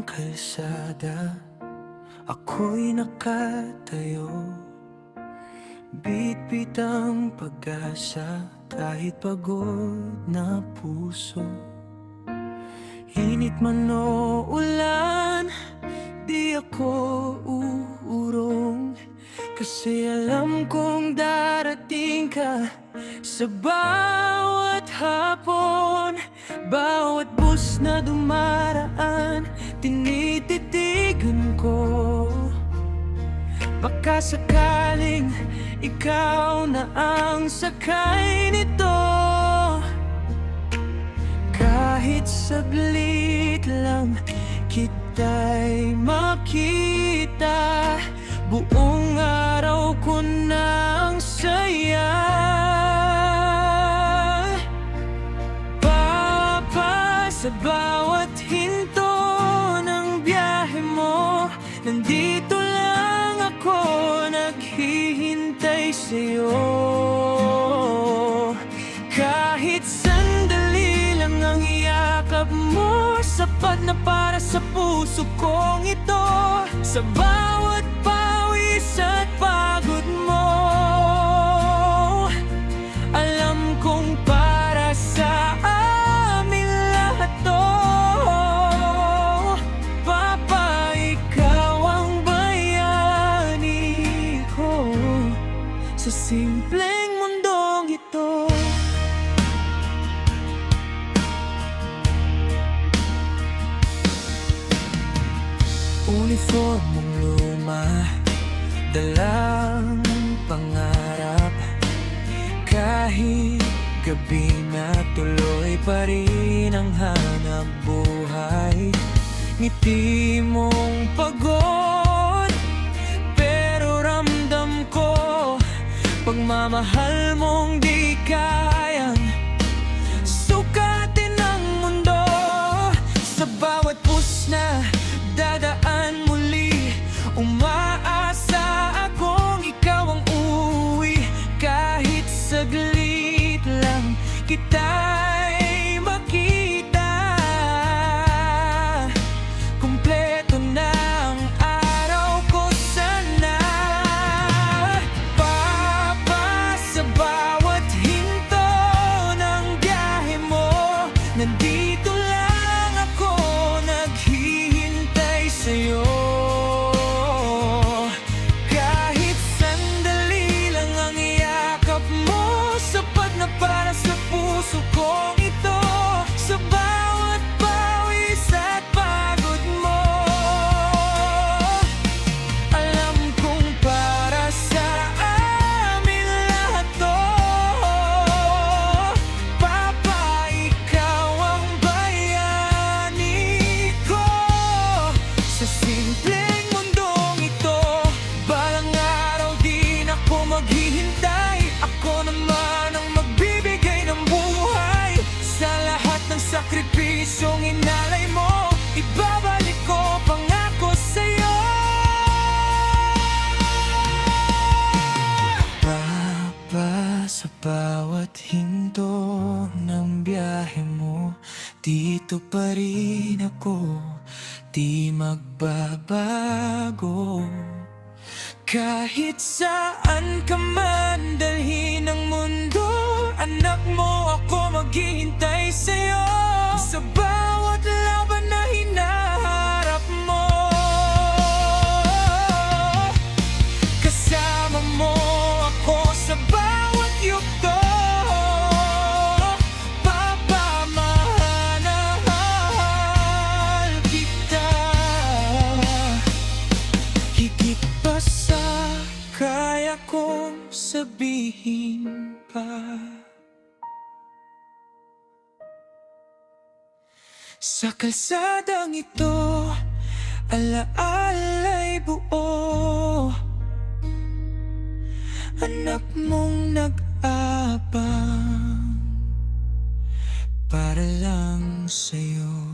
ng kalsada, ako'y nakatayo. Bitbit ang pag-asa kahit pagod na puso. Init man o ulan, di ako uurong, kasi alam kong darating ka sa bawat hapon. Bawat bus na dumaraan, tinititigan ko. Baka sakaling ikaw na ang sakay nito. Kahit saglit lang kita'y makita, buong araw ko na ang saya. Papa, sa bawat hinto ng biyahe mo, nandito lang ako naghihintay sa'yo. Kahit sandali lang ang yakap mo, sapat na para sa puso kong ito. Sa bawat pawis at pagod mo, alam kong para sa amin lahat to. Papa, ikaw ang bayani ko sa simpleng mundong ito. Uniformong luma, dalang pangarap. Kahit gabi na, tuloy pa rin ang hanap buhay. Ngiti mong pagod, pero ramdam ko pagmamahal mong di kayang sukatin ng mundo. Sa bawat bus na dadaan muli, umaasa akong ikaw ang uuwi. Kahit saglit lang kita'y makita, kumpleto na ang araw ko sana. Papa, sa bawat hinto ng biyahe mo, nandito lang ako naghihintay sa'yo. Kahit sandali lang ang yakap mo, sapat na para sa puso kong ito. Sa bawat pawis at pagod mo, alam kong para sa amin lahat to. Papa, ikaw ang bayani ko sa simpleng mundong ito. Balang araw din ako maghihintay, ako naman ang magbibigay ng buhay. Sa lahat ng sakripisyong inalay mo, ibabalik ko pangako sa'yo. Papa, sa bawat hinto ng biyahe mo, dito pa rin ako, di magbabago. Kahit saan ka man dalhin ng mundo, anak mo ako maghihintay sa'yo. Sa bawat laban na hinaharap mo, kasama mo ako sa bawat yugto. Papa, mahal kita higit pa sa kaya kong sabihin pa. Sa kalsadang ito, alaala'y buo, anak mong nag-abang para lang sa'yo.